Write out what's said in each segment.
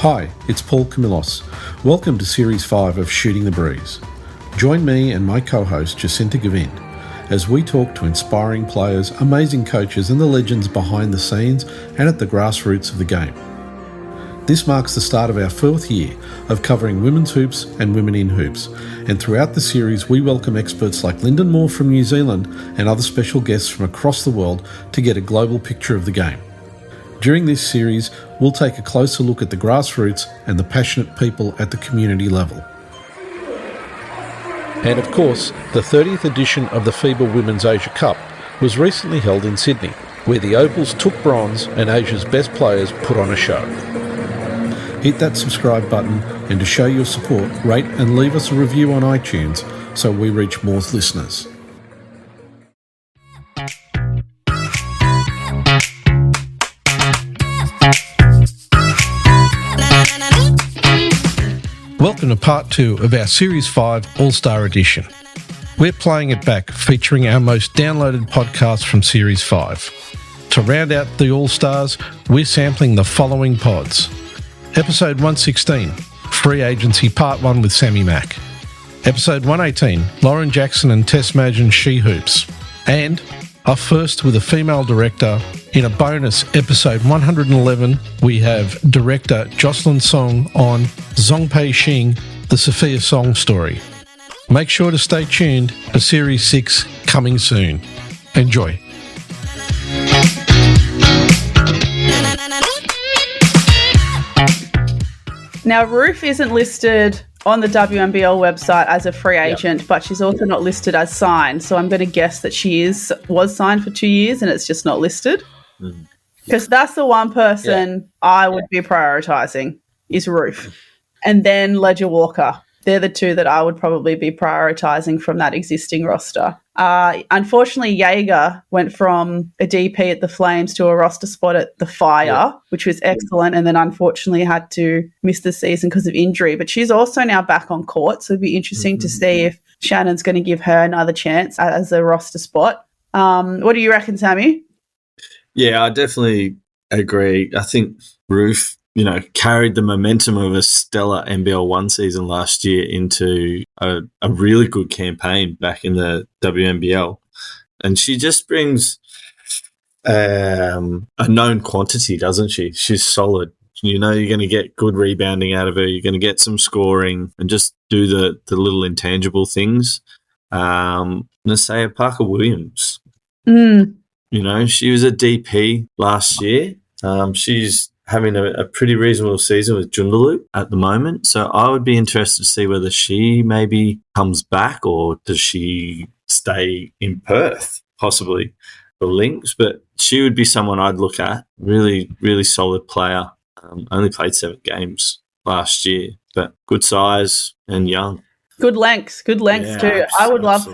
Hi, it's Paul Camillos. Welcome to Series 5 of Shooting the Breeze. Join me and my co-host Jacinta Gavin as we talk to inspiring players, amazing coaches and the legends behind the scenes and at the grassroots of the game. This marks the start of our 4th year of covering women's hoops and women in hoops, and throughout the series we welcome experts like Lyndon Moore from New Zealand and other special guests from across the world to get a global picture of the game. During this series, we'll take a closer look at the grassroots and the passionate people at the community level. And of course, the 30th edition of the FIBA Women's Asia Cup was recently held in Sydney, where the Opals took bronze and Asia's best players put on a show. Hit that subscribe button, and to show your support, rate and leave us a review on iTunes so we reach more listeners. Welcome to part 2 of our Series 5 All-Star Edition. We're playing it back, featuring our most downloaded podcasts from Series 5. To round out the All-Stars, we're sampling the following pods. Episode 116, Free Agency Part 1 with Sammy Mack. Episode 118, Lauren Jackson and Tess Madgen She Hoops. And our first with a female director. In a bonus episode 111, we have director Jocelyn Song on Sòng Pèi Xi, the Sophia Song Story. Make sure to stay tuned for Series 6 coming soon. Enjoy. Now, Ruth isn't listed on the WNBL website as a free agent, but she's also not listed as signed. So I'm going to guess that she was signed for 2 years and it's just not listed. Because that's the one person I would be prioritising is Ruth. And then Ledger Walker. They're the two that I would probably be prioritising from that existing roster. Unfortunately, Jaeger went from a DP at the Flames to a roster spot at the Fire, which was excellent, and then unfortunately had to miss the season because of injury. But she's also now back on court, so it'd be interesting to see if Shannon's going to give her another chance as a roster spot. What do you reckon, Sammy? Yeah, I definitely agree. I think Ruth, carried the momentum of a stellar NBL 1 season last year into a really good campaign back in the WNBL. And she just brings a known quantity, doesn't she? She's solid. You're going to get good rebounding out of her. You're going to get some scoring and just do the little intangible things. Nassaya Parker-Williams. She was a DP last year. She's having a pretty reasonable season with Joondalup at the moment. So I would be interested to see whether she maybe comes back or does she stay in Perth, possibly, for Lynx. But she would be someone I'd look at. Really, really solid player. Only played 7 games last year, but good size and young. Good length too. I would love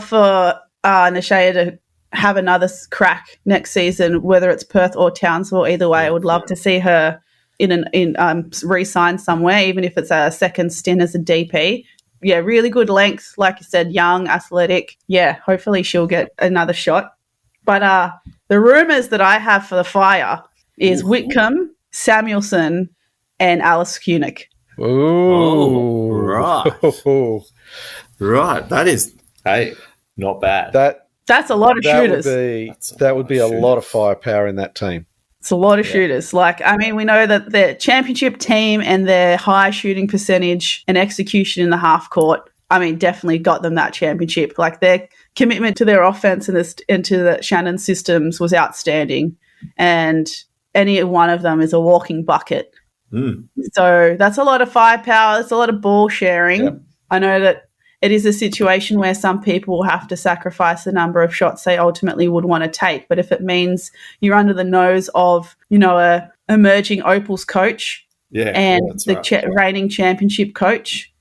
for Nashaya to have another crack next season, whether it's Perth or Townsville. Either way, I would love to see her re-sign somewhere, even if it's a second stint as a DP. Yeah, really good length, like you said, young, athletic. Yeah, hopefully she'll get another shot. But the rumours that I have for the Fire is Whitcomb, Samuelson, and Alice Kunick. Oh, right. Right. That is, not bad. That's a lot of shooters. That would be a lot of firepower in that team. It's a lot of shooters. We know that their championship team and their high shooting percentage and execution in the half court, definitely got them that championship. Their commitment to their offense and to the Shannon systems was outstanding. And any one of them is a walking bucket. So that's a lot of firepower. It's a lot of ball sharing. Yep. I know that it is a situation where some people will have to sacrifice the number of shots they ultimately would want to take. But if it means you're under the nose of, a emerging Opals coach and reigning championship coach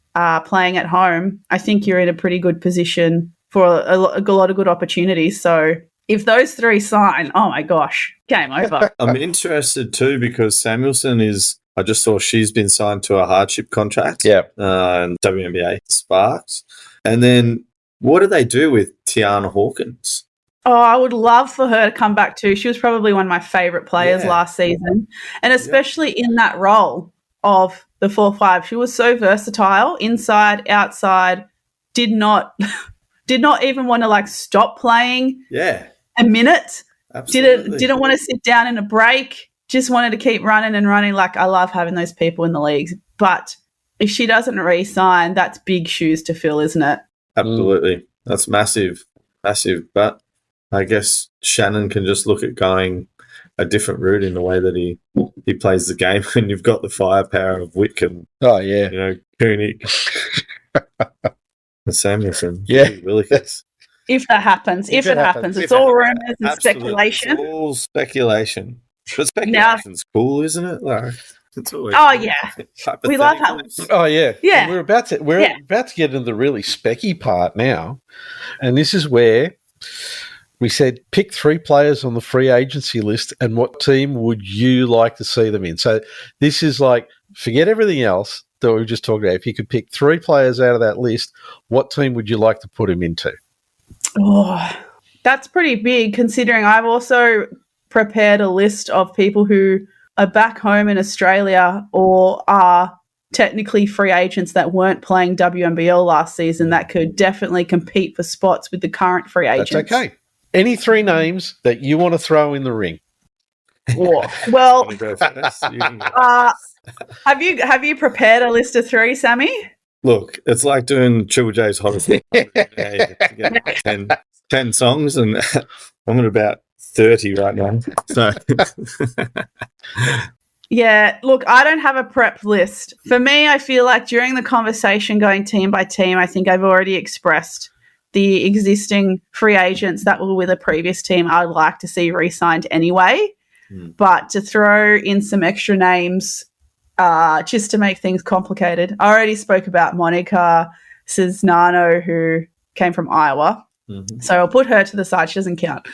playing at home, I think you're in a pretty good position for a lot of good opportunities. So if those 3 sign, oh my gosh, game over. I'm interested too because Samuelson I just saw she's been signed to a hardship contract. Yeah. And WNBA Sparks. And then what do they do with Tiana Hawkins? Oh, I would love for her to come back too. She was probably one of my favourite players last season, and especially in that role of the 4-5. She was so versatile, inside, outside. Did not even want to like stop playing. Yeah, a minute. absolutely. Didn't want to sit down in a break. Just wanted to keep running and running. Like, I love having those people in the leagues, but if she doesn't re-sign, that's big shoes to fill, isn't it? Absolutely, that's massive. But I guess Shannon can just look at going a different route in the way that he plays the game. And you've got the firepower of Whitcomb. Oh, yeah. You know, Koenig and Samuelson. Yeah. Willikers. If that happens. If it happens. It's all rumours and speculation. It's all speculation. But speculation's cool, isn't it? Like, it's always we love how. Oh yeah, yeah. And we're about to get into the really specky part now, and this is where we said pick 3 players on the free agency list, and what team would you like to see them in? So this is like, forget everything else that we just talked about. If you could pick 3 players out of that list, what team would you like to put him into? Oh, that's pretty big, considering I've also prepared a list of people who are back home in Australia or are technically free agents that weren't playing WNBL last season that could definitely compete for spots with the current free agents. That's okay. Any 3 names that you want to throw in the ring? Well, have you prepared a list of 3, Sammy? Look, it's like doing Triple J's hottest 10 songs, and I'm at about 30 right now. So yeah, look, I don't have a prep list. For me, I feel like during the conversation going team by team, I think I've already expressed the existing free agents that were with a previous team I'd like to see re-signed anyway. But to throw in some extra names just to make things complicated, I already spoke about Monica Cisnano, who came from Iowa. So I'll put her to the side. She doesn't count.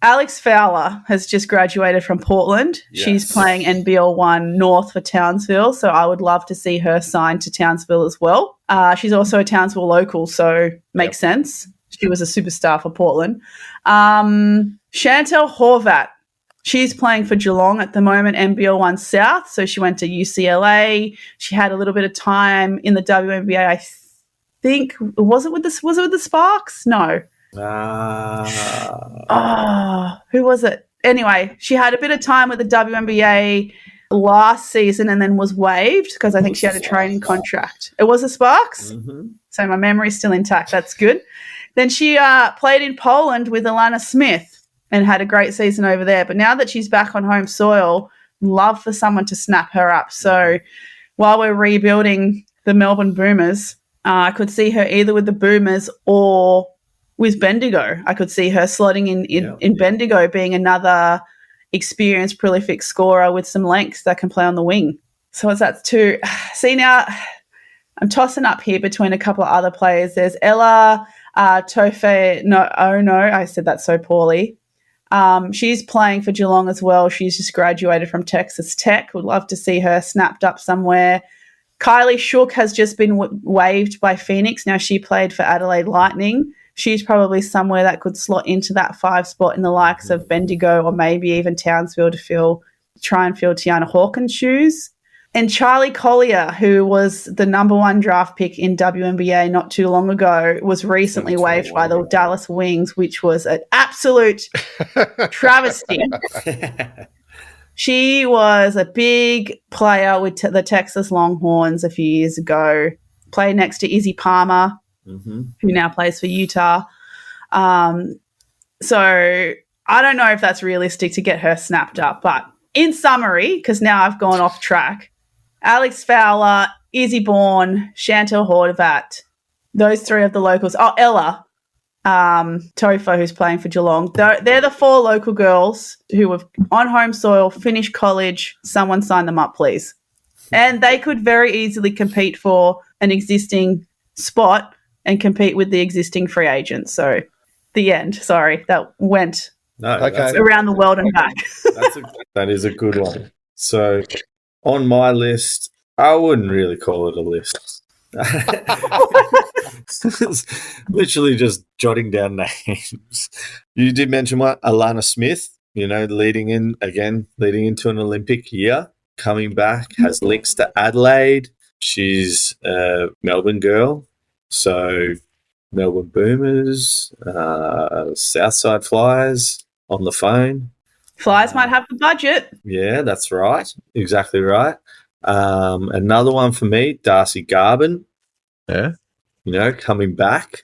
Alex Fowler has just graduated from Portland. Yes. She's playing NBL 1 North for Townsville, so I would love to see her signed to Townsville as well. She's also a Townsville local, so makes sense. She was a superstar for Portland. Chantel Horvat, she's playing for Geelong at the moment, NBL 1 South, so she went to UCLA. She had a little bit of time in the WNBA, I think. Was it with the Sparks? No. Who was it? Anyway, she had a bit of time with the WNBA last season and then was waived because I think she had a training contract. It was the Sparks? So my memory's still intact. That's good. Then she played in Poland with Alana Smith and had a great season over there. But now that she's back on home soil, love for someone to snap her up. So while we're rebuilding the Melbourne Boomers, I could see her either with the Boomers or with Bendigo. I could see her slotting in Bendigo, being another experienced, prolific scorer with some length that can play on the wing. So what's that? 2. See, now I'm tossing up here between a couple of other players. There's Ella Tofe. No, I said that so poorly. She's playing for Geelong as well. She's just graduated from Texas Tech. Would love to see her snapped up somewhere. Kylie Shook has just been waived by Phoenix. Now she played for Adelaide Lightning. She's probably somewhere that could slot into that 5 spot in the likes of Bendigo or maybe even Townsville to try and fill Tiana Hawkins' shoes. And Charlie Collier, who was the number 1 draft pick in WNBA not too long ago, was recently waived by the Dallas Wings, which was an absolute travesty. She was a big player with the Texas Longhorns a few years ago, played next to Izzy Palmer, who now plays for Utah. So I don't know if that's realistic to get her snapped up. But in summary, because now I've gone off track, Alex Fowler, Izzy Bourne, Chantel Horvat, those 3 of the locals. Oh, Ella Tofa, who's playing for Geelong. They're the 4 local girls who were on home soil, finished college. Someone sign them up, please. And they could very easily compete for an existing spot and compete with the existing free agents. So the end. Sorry, that went around the world and back. That is a good one. So on my list, I wouldn't really call it a list. Literally just jotting down names. You did mention what? Alana Smith, leading into an Olympic year, coming back, has links to Adelaide. She's a Melbourne girl. So Melbourne Boomers, Southside Flyers on the phone. Flyers might have the budget. Yeah, that's right. Exactly right. Another one for me, Darcy Garvin. Yeah. Coming back.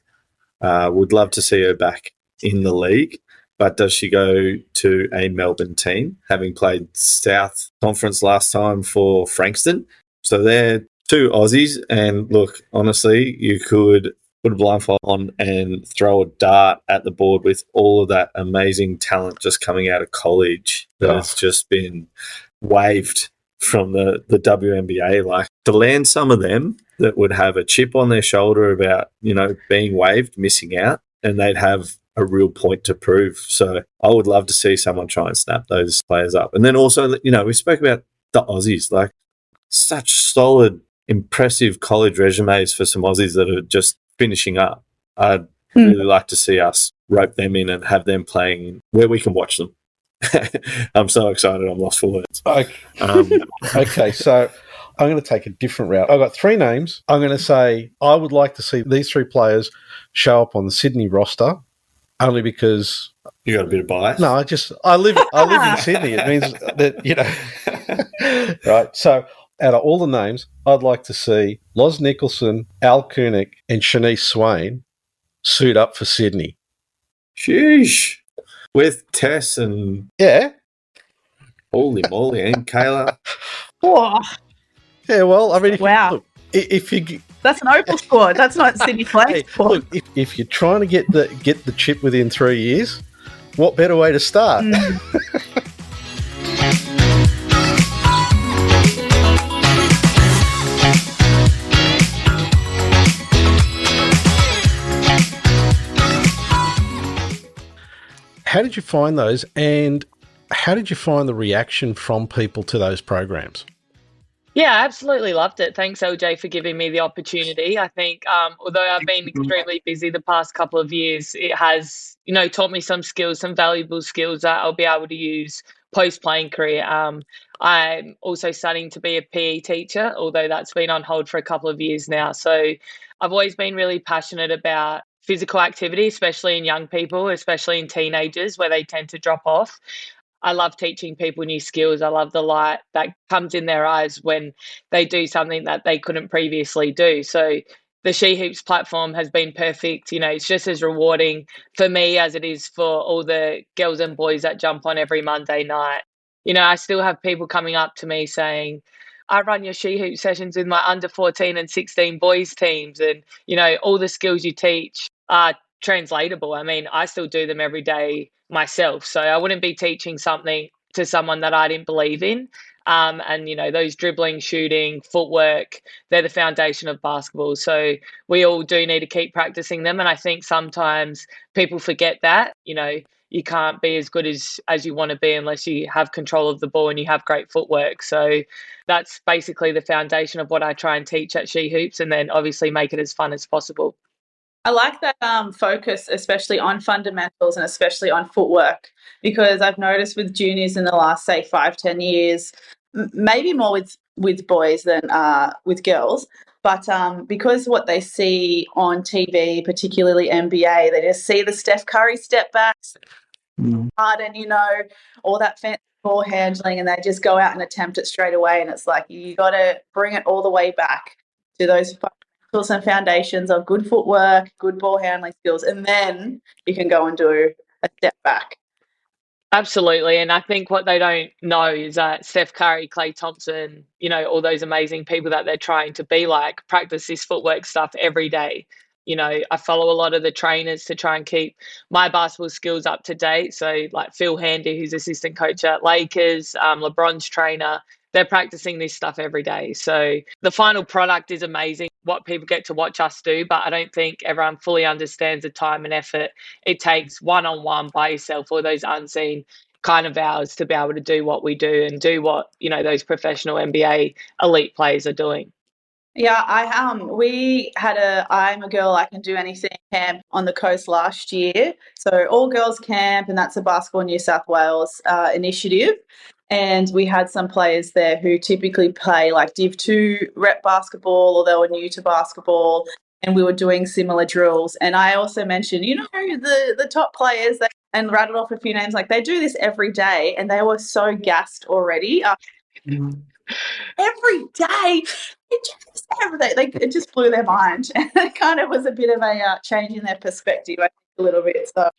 Would love to see her back in the league. But does she go to a Melbourne team, having played South Conference last time for Frankston? So they're two Aussies. And look, honestly, you could put a blindfold on and throw a dart at the board with all of that amazing talent just coming out of college that has just been waived from the WNBA. Like, to land some of them that would have a chip on their shoulder about, being waived, missing out, and they'd have a real point to prove. So I would love to see someone try and snap those players up. And then also, we spoke about the Aussies, like such solid, impressive college resumes for some Aussies that are just finishing up. I'd really like to see us rope them in and have them playing where we can watch them. I'm so excited. I'm lost for words. Okay, so I'm going to take a different route. I've got three names. I'm going to say I would like to see these three players show up on the Sydney roster, only because you got a bit of bias. No, I live in Sydney. It means that right. So out of all the names, I'd like to see Loz Nicholson, Al Koenig, and Shanice Swain suit up for Sydney. Sheesh. With Tess and holy moly, and Kayla. Whoa. Yeah, well, I mean, wow. If you that's an Opal squad. That's not Sydney playing squad. Look, if you're trying to get the chip within 3 years, what better way to start? How did you find those, and how did you find the reaction from people to those programs? Yeah, I absolutely loved it. Thanks, LJ, for giving me the opportunity. I think although I've been extremely busy the past couple of years, it has, taught me some skills, some valuable skills that I'll be able to use post-playing career. I'm also studying to be a PE teacher, although that's been on hold for a couple of years now. So I've always been really passionate about physical activity, especially in young people, especially in teenagers where they tend to drop off. I love teaching people new skills. I love the light that comes in their eyes when they do something that they couldn't previously do. So the She Hoops platform has been perfect. It's just as rewarding for me as it is for all the girls and boys that jump on every Monday night. I still have people coming up to me saying, I run your She Hoop sessions with my under 14 and 16 boys teams. And, all the skills you teach are translatable. I mean, I still do them every day myself. So I wouldn't be teaching something to someone that I didn't believe in. And those dribbling, shooting, footwork, they're the foundation of basketball. So we all do need to keep practicing them. And I think sometimes people forget that, you can't be as good as you want to be unless you have control of the ball and you have great footwork. So that's basically the foundation of what I try and teach at She Hoops, and then obviously make it as fun as possible. I like that focus, especially on fundamentals and especially on footwork, because I've noticed with juniors in the last, say, 5-10 years, maybe more with boys than with girls, but because what they see on TV, particularly NBA, they just see the Steph Curry step backs, hard and, all that fancy ball handling, and they just go out and attempt it straight away. And it's like, you got to bring it all the way back to those fundamentals and foundations of good footwork, good ball handling skills, and then you can go and do a step back. Absolutely. And I think what they don't know is that Steph Curry, Klay Thompson, all those amazing people that they're trying to be like, practice this footwork stuff every day. I follow a lot of the trainers to try and keep my basketball skills up to date. So like Phil Handy, who's assistant coach at Lakers, LeBron's trainer, they're practicing this stuff every day. So the final product is amazing, what people get to watch us do, but I don't think everyone fully understands the time and effort it takes one-on-one by yourself, or those unseen kind of hours to be able to do what we do and do what, those professional NBA elite players are doing. Yeah, we had I'm a girl, I can do anything camp on the coast last year. So all girls camp, and that's a Basketball New South Wales initiative. And we had some players there who typically play like Div 2 rep basketball, or they were new to basketball, and we were doing similar drills. And I also mentioned, the top players and rattled off a few names, like they do this every day, and they were so gassed already. Every day. It just blew their mind. And it kind of was a bit of a change in their perspective, I think, a little bit. So,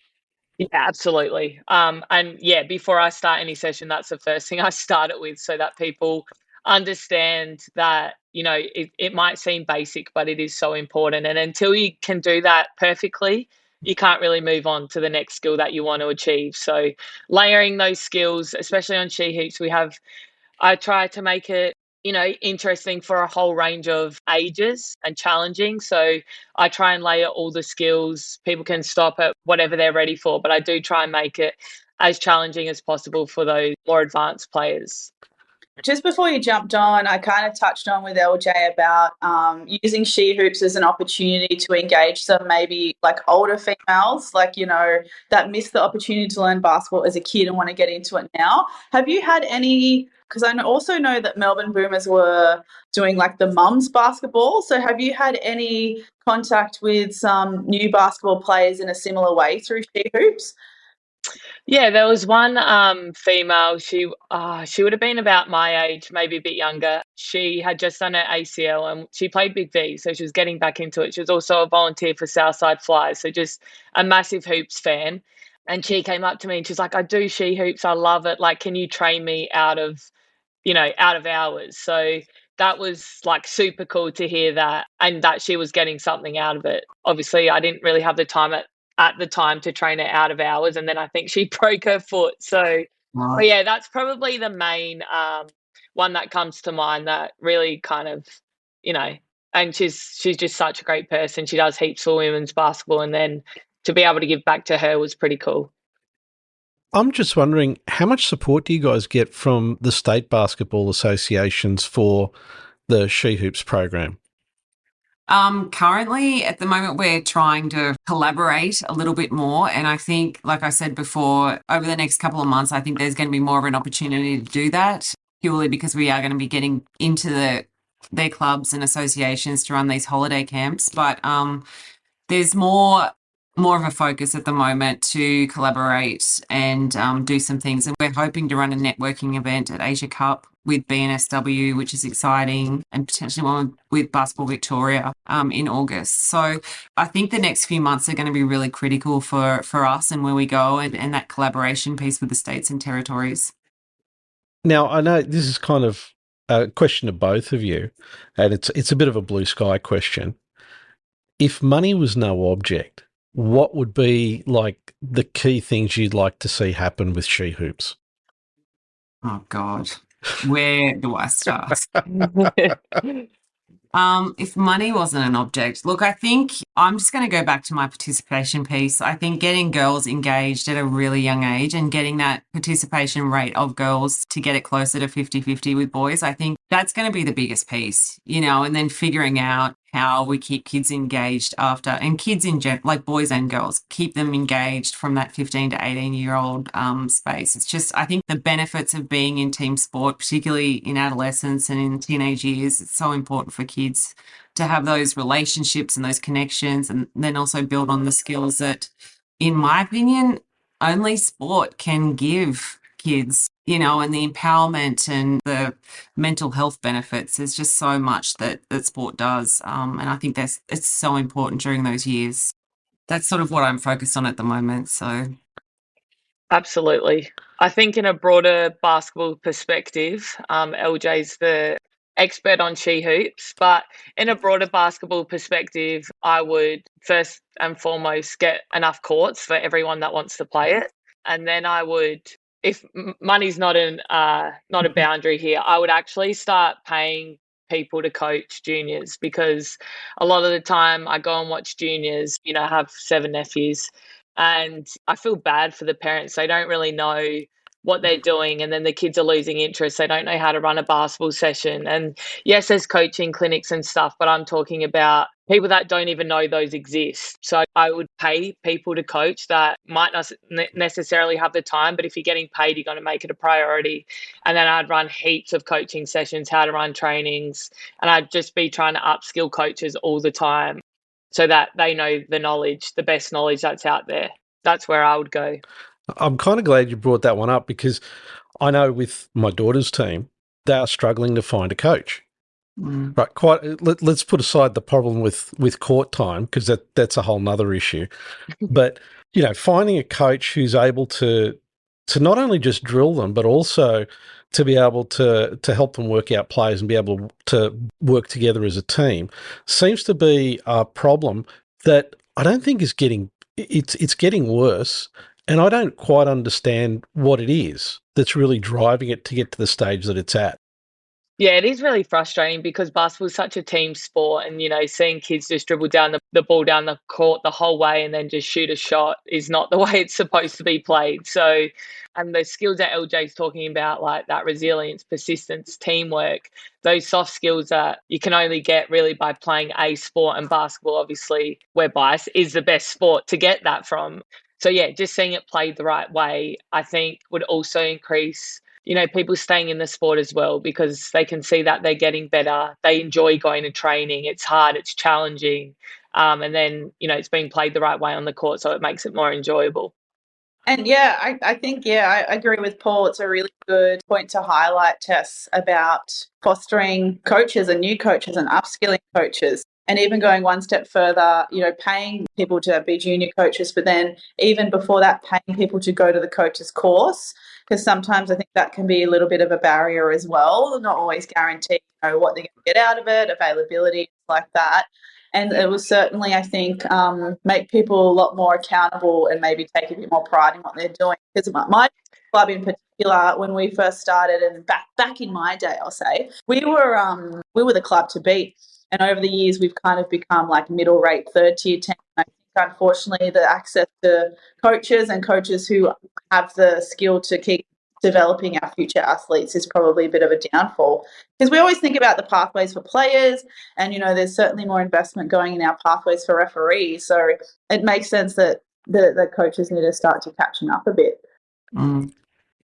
Yeah, absolutely. And yeah, before I start any session, that's the first thing I start it with, so that people understand that, it might seem basic, but it is so important. And until you can do that perfectly, you can't really move on to the next skill that you want to achieve. So layering those skills, especially on she hoops, I try to make it, interesting for a whole range of ages and challenging. So I try and layer all the skills. People can stop at whatever they're ready for, but I do try and make it as challenging as possible for those more advanced players. just before you jumped on, I kind of touched on with LJ about using she hoops as an opportunity to engage some maybe like older females, like, that missed the opportunity to learn basketball as a kid and want to get into it now. Have you had any, because I also know that Melbourne Boomers were doing like the mums basketball. So have you had any contact with some new basketball players in a similar way through she hoops? Yeah, there was one female. She would have been about my age, maybe a bit younger. She had just done her ACL and she played Big V, so she was getting back into it. She was also a volunteer for Southside Flyers, so just a massive hoops fan. And she came up to me and she's like, "I do she hoops. I love it. Like, can you train me out of hours?" So that was like super cool to hear that, and that she was getting something out of it. Obviously, I didn't really have the time at the time to train her out of hours, and then I think she broke her foot. So, but yeah, that's probably the main one that comes to mind that really kind of, and she's just such a great person. She does heaps for women's basketball, and then to be able to give back to her was pretty cool. I'm just wondering, how much support do you guys get from the state basketball associations for the She Hoops program? Currently, at the moment, we're trying to collaborate a little bit more. And I think, like I said before, over the next couple of months, I think there's going to be more of an opportunity to do that, purely because we are going to be getting into their clubs and associations to run these holiday camps. But there's more of a focus at the moment to collaborate and do some things. And we're hoping to run a networking event at Asia Cup with BNSW, which is exciting, and potentially one with Basketball Victoria in August. So I think the next few months are going to be really critical for us and where we go, and that collaboration piece with the states and territories. Now, I know this is kind of a question to both of you, and it's a bit of a blue sky question. If money was no object, what would be like the key things you'd like to see happen with She Hoops? Oh, God. Where do I start? If money wasn't an object, look, I think I'm just going to go back to my participation piece. I think getting girls engaged at a really young age and getting that participation rate of girls to get it closer to 50-50 with boys, I think that's going to be the biggest piece, and then figuring out how we keep kids engaged after, and kids in general, like boys and girls, keep them engaged from that 15 to 18-year-old space. It's just, I think the benefits of being in team sport, particularly in adolescence and in teenage years, it's so important for kids to have those relationships and those connections, and then also build on the skills that, in my opinion, only sport can give kids, and the empowerment and the mental health benefits. There's just so much that sport does. And I think it's so important during those years. That's sort of what I'm focused on at the moment. So, absolutely. I think in a broader basketball perspective, LJ's the expert on she hoops, but in a broader basketball perspective, I would first and foremost get enough courts for everyone that wants to play it. And then I would, if money's not a boundary here, I would actually start paying people to coach juniors, because a lot of the time I go and watch juniors, I have 7 nephews, and I feel bad for the parents. They don't really know what they're doing, and then the kids are losing interest. They don't know how to run a basketball session. And yes, there's coaching clinics and stuff, but I'm talking about people that don't even know those exist. So I would pay people to coach that might not necessarily have the time, but if you're getting paid, you're going to make it a priority. And then I'd run heaps of coaching sessions, how to run trainings, and I'd just be trying to upskill coaches all the time so that they know the knowledge, the best knowledge that's out there. That's where I would go. I'm kind of glad you brought that one up, because I know with my daughter's team, they are struggling to find a coach. Right, let's put aside the problem with court time, because that's a whole nother issue. But finding a coach who's able to not only just drill them, but also to be able to help them work out plays and be able to work together as a team seems to be a problem that I don't think is getting. It's getting worse, and I don't quite understand what it is that's really driving it to get to the stage that it's at. Yeah, it is really frustrating because basketball is such a team sport, and seeing kids just dribble down the ball down the court the whole way and then just shoot a shot is not the way it's supposed to be played. So, and the skills that LJ's talking about, like that resilience, persistence, teamwork, those soft skills that you can only get really by playing a sport, and basketball, obviously, we're biased, is the best sport to get that from. So yeah, just seeing it played the right way, I think would also increase people staying in the sport as well, because they can see that they're getting better. They enjoy going to training. It's hard, it's challenging. And then, it's being played the right way on the court, so it makes it more enjoyable. And yeah, I think, I agree with Paul. It's a really good point to highlight, Tess, about fostering coaches and new coaches and upskilling coaches. And even going one step further, paying people to be junior coaches, but then even before that, paying people to go to the coach's course, because sometimes I think that can be a little bit of a barrier as well, not always guarantee what they're going to get out of it, availability, like that. And it will certainly, I think, make people a lot more accountable and maybe take a bit more pride in what they're doing. Because my club in particular, when we first started, and back in my day, I'll say, we were the club to beat. And over the years, we've kind of become like middle-rate, third-tier team. I think, unfortunately, the access to coaches who have the skill to keep developing our future athletes is probably a bit of a downfall. Because we always think about the pathways for players, and, there's certainly more investment going in our pathways for referees. So it makes sense that the coaches need to start to catching up a bit.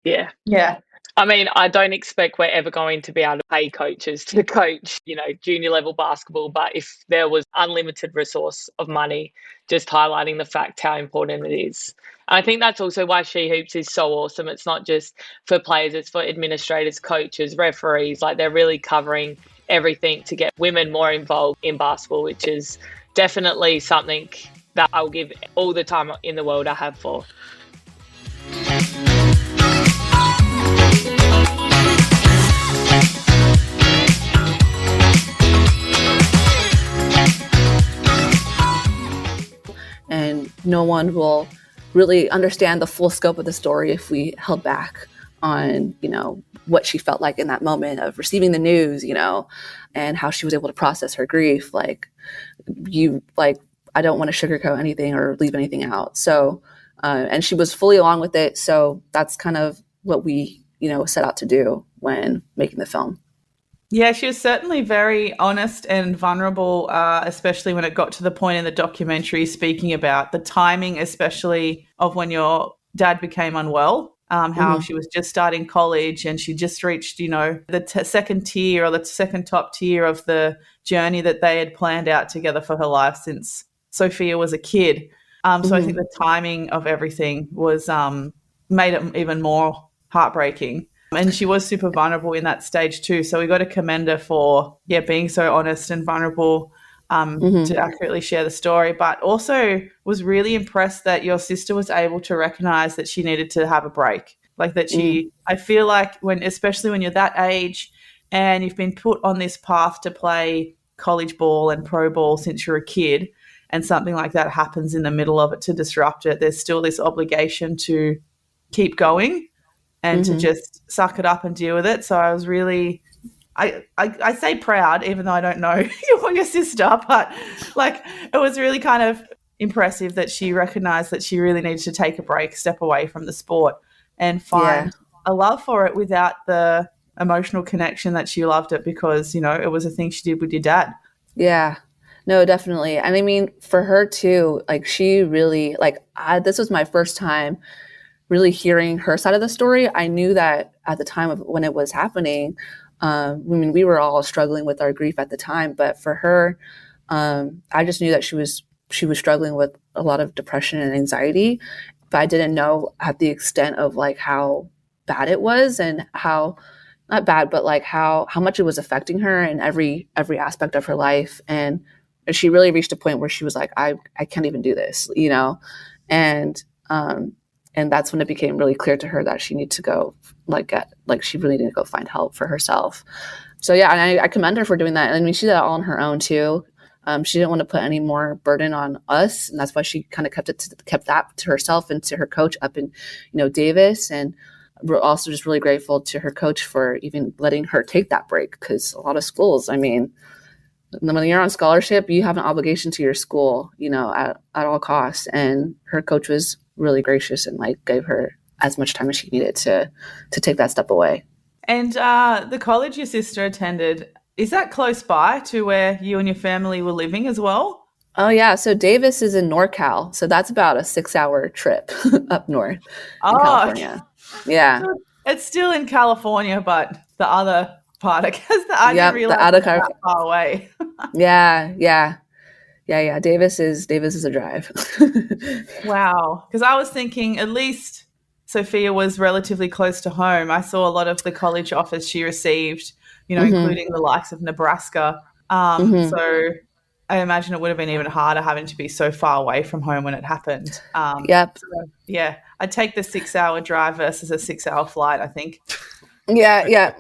Yeah. Yeah. I mean, I don't expect we're ever going to be able to pay coaches to coach, junior level basketball. But if there was unlimited resource of money, just highlighting the fact how important it is. I think that's also why She Hoops is so awesome. It's not just for players, it's for administrators, coaches, referees. Like, they're really covering everything to get women more involved in basketball, which is definitely something that I'll give all the time in the world I have for. And no one will really understand the full scope of the story if we held back on, what she felt like in that moment of receiving the news, and how she was able to process her grief. I don't want to sugarcoat anything or leave anything out. So, and she was fully along with it. So that's kind of what we, set out to do when making the film. Yeah, she was certainly very honest and vulnerable, especially when it got to the point in the documentary speaking about the timing, especially of when your dad became unwell, how she was just starting college and she just reached, the second tier or the second top tier of the journey that they had planned out together for her life since Sophia was a kid. So I think the timing of everything was made it even more heartbreaking. And she was super vulnerable in that stage too. So we got to commend her for, being so honest and vulnerable to accurately share the story. But also was really impressed that your sister was able to recognize that she needed to have a break. Like that I feel like especially when you're that age and you've been put on this path to play college ball and pro ball since you're a kid, and something like that happens in the middle of it to disrupt it, there's still this obligation to keep going and to just suck it up and deal with it. So I was really, I say proud, even though I don't know your sister, but it was really kind of impressive that she recognized that she really needed to take a break, step away from the sport and find a love for it without the emotional connection that she loved it because, you know, it was a thing she did with your dad. Yeah. No, definitely. And I mean, for her too, like she really, this was my first time really hearing her side of the story. I knew that at the time of when it was happening, I mean, we were all struggling with our grief at the time, but for her, I just knew that she was struggling with a lot of depression and anxiety, but I didn't know at the extent of like how bad it was and how not bad, but like how much it was affecting her in every aspect of her life. And she really reached a point where she was like, I can't even do this, you know? And that's when it became really clear to her that she needed to go she really needed to go find help for herself. So yeah, and I commend her for doing that. I mean, she did that all on her own too. She didn't want to put any more burden on us, and that's why she kind of kept that to herself and to her coach up in, you know, Davis. And we're also just really grateful to her coach for even letting her take that break, because a lot of schools, I mean, when you're on scholarship, you have an obligation to your school, you know, at all costs. And her coach was really gracious and like gave her as much time as she needed to take that step away. And the college your sister attended, is that close by to where you and your family were living as well? Oh yeah, so Davis is in NorCal, so that's about a 6-hour trip up north in California. Yeah, it's still in California, but the other part, I guess. I didn't realize it was that far away. Yeah. Davis is a drive. Wow, because I was thinking at least Sophia was relatively close to home. I saw a lot of the college offers she received, you know, including the likes of Nebraska. So I imagine it would have been even harder having to be so far away from home when it happened. Yep. So, yeah, I'd take the 6-hour drive versus a 6-hour flight, I think. Yeah.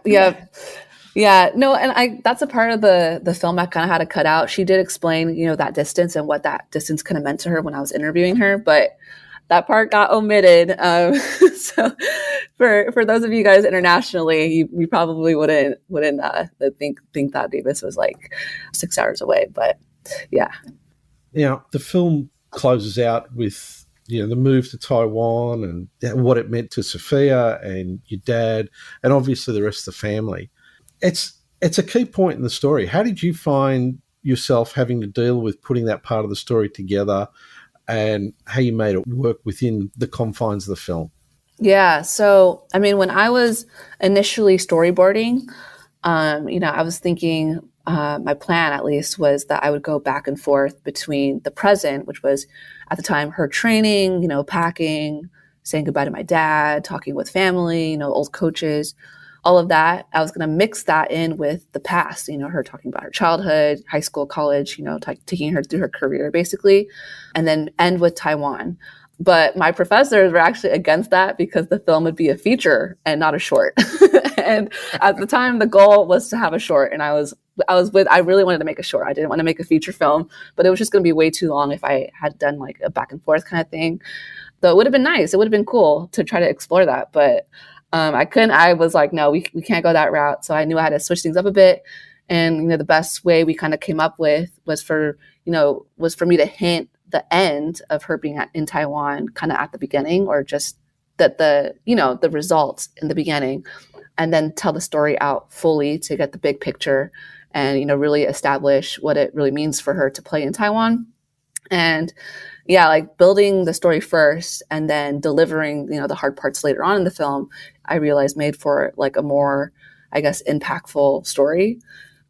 No, and that's a part of the film I kind of had to cut out. She did explain, you know, that distance and what that distance kind of meant to her when I was interviewing her, but that part got omitted. So for those of you guys internationally, you probably wouldn't think that Davis was like 6 hours away, but yeah. Now, the film closes out with, you know, the move to Taiwan and what it meant to Sophia and your dad and obviously the rest of the family. It's a key point in the story. How did you find yourself having to deal with putting that part of the story together and how you made it work within the confines of the film? Yeah. So, I mean, when I was initially storyboarding, you know, I was thinking my plan at least was that I would go back and forth between the present, which was at the time her training, you know, packing, saying goodbye to my dad, talking with family, you know, old coaches, all of that. I was going to mix that in with the past, you know, her talking about her childhood, high school, college, you know, taking her through her career basically, and then end with Taiwan. But my professors were actually against that because the film would be a feature and not a short. And at the time, the goal was to have a short, and I really wanted to make a short. I didn't want to make a feature film, but it was just going to be way too long if I had done like a back and forth kind of thing. Though it would have been nice. It would have been cool to try to explore that, but I couldn't. I was like, no, we can't go that route. So I knew I had to switch things up a bit. And, you know, the best way we kind of came up with was for me to hint the end of her being in Taiwan kind of at the beginning, or just that the results in the beginning, and then tell the story out fully to get the big picture and, you know, really establish what it really means for her to play in Taiwan. And yeah, like building the story first and then delivering, you know, the hard parts later on in the film, I realized made for like a more, I guess, impactful story.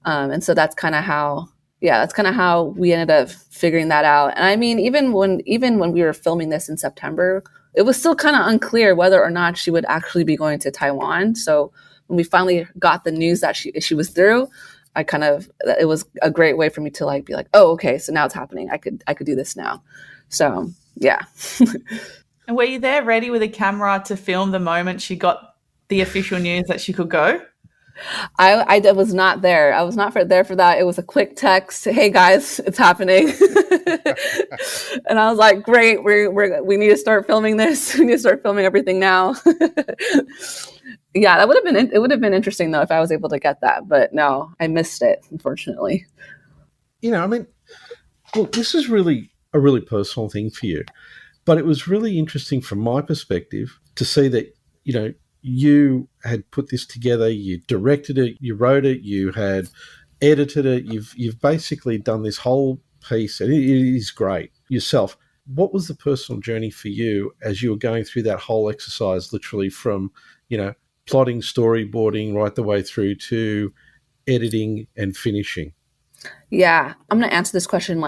And so that's kind of how we ended up figuring that out. And I mean, even when we were filming this in September, it was still kind of unclear whether or not she would actually be going to Taiwan. So when we finally got the news that she was through, it was a great way for me to like be like, oh, okay, so now it's happening. I could do this now. So yeah. And were you there ready with a camera to film the moment she got the official news that she could go? I was not there. I was not there for that. It was a quick text. Hey guys, it's happening. And I was like, great. We need to start filming this. We need to start filming everything now. Yeah, it would have been interesting though if I was able to get that, but no, I missed it, unfortunately. You know, I mean, look, this is really a really personal thing for you, but it was really interesting from my perspective to see that you had put this together, you directed it, you wrote it, you had edited it, you've basically done this whole piece, and it is great yourself. What was the personal journey for you as you were going through that whole exercise, literally from, plotting, storyboarding, right the way through to editing and finishing? Yeah, I'm going to answer this question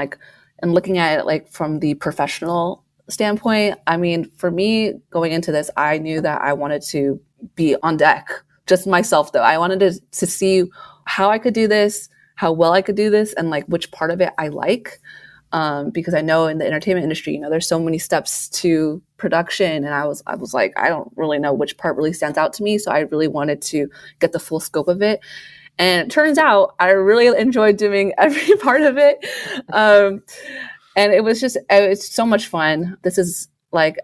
and looking at it from the professional standpoint. I mean, for me, going into this, I knew that I wanted to be on deck, just myself though. I wanted to see how I could do this, how well I could do this, and which part of it I like. Because I know in the entertainment industry, there's so many steps to production, and I was like, I don't really know which part really stands out to me. So I really wanted to get the full scope of it. And it turns out I really enjoyed doing every part of it. And it's so much fun. This is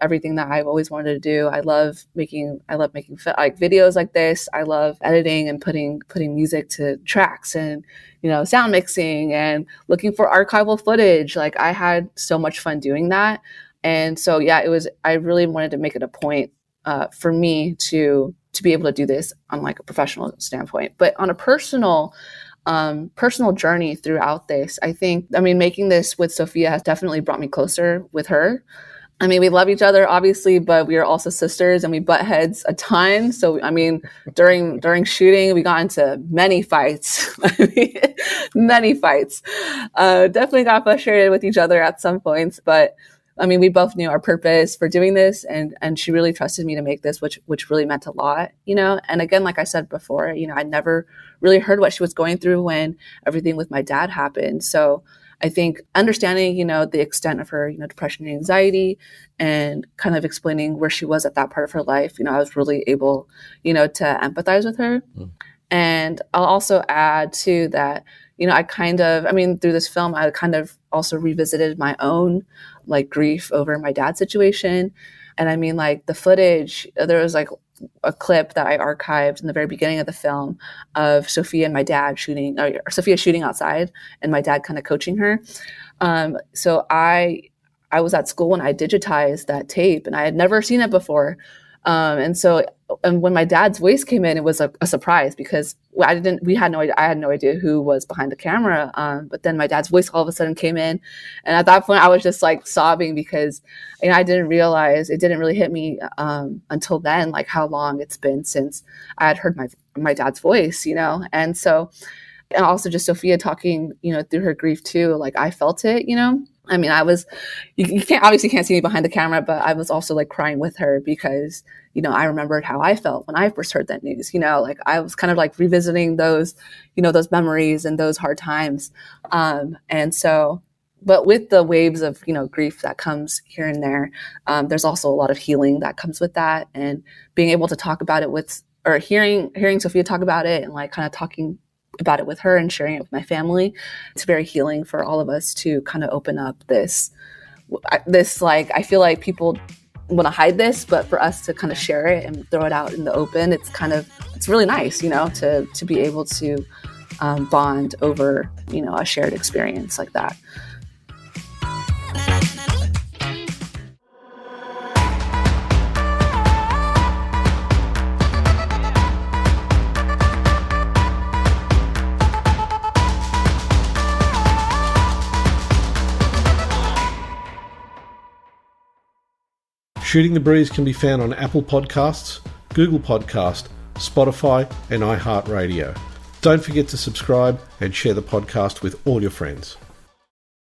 everything that I've always wanted to do. I love making videos like this. I love editing and putting music to tracks and, sound mixing and looking for archival footage. I had so much fun doing that. And so, yeah, I really wanted to make it a point for me to be able to do this on a professional standpoint. But on a personal journey throughout this, making this with Sophia has definitely brought me closer with her. I mean, we love each other, obviously, but we are also sisters and we butt heads a ton. So, during shooting, we got into many fights. Many fights. Definitely got frustrated with each other at some points, but we both knew our purpose for doing this, and she really trusted me to make this, which really meant a lot, And again, like I said before, I never really heard what she was going through when everything with my dad happened. So I think understanding, the extent of her, depression and anxiety, and kind of explaining where she was at that part of her life, I was really able, to empathize with her. Mm. And I'll also add too that, through this film, I kind of also revisited my own grief over my dad's situation. And the footage, there was a clip that I archived in the very beginning of the film of Sophia and my dad shooting, or Sophia shooting outside and my dad kind of coaching her. So I was at school when I digitized that tape, and I had never seen it before. And when my dad's voice came in, it was a surprise because I had no idea who was behind the camera. But then my dad's voice all of a sudden came in. And at that point I was just sobbing because I didn't realize, it didn't really hit me until then, how long it's been since I had heard my dad's voice, And so, and also just Sophia talking, through her grief too, I felt it, I was, you can't see me behind the camera, but I was also crying with her because, I remembered how I felt when I first heard that news, I was kind of revisiting those, those memories and those hard times. And so, but with the waves of, grief that comes here and there, there's also a lot of healing that comes with that, and being able to talk about it hearing Sophia talk about it and kind of talking about it with her and sharing it with my family. It's very healing for all of us to kind of open up this I feel like people want to hide this, but for us to kind of share it and throw it out in the open, it's really nice, to be able to bond over, a shared experience like that. Shooting the Breeze can be found on Apple Podcasts, Google Podcast, Spotify, and iHeartRadio. Don't forget to subscribe and share the podcast with all your friends.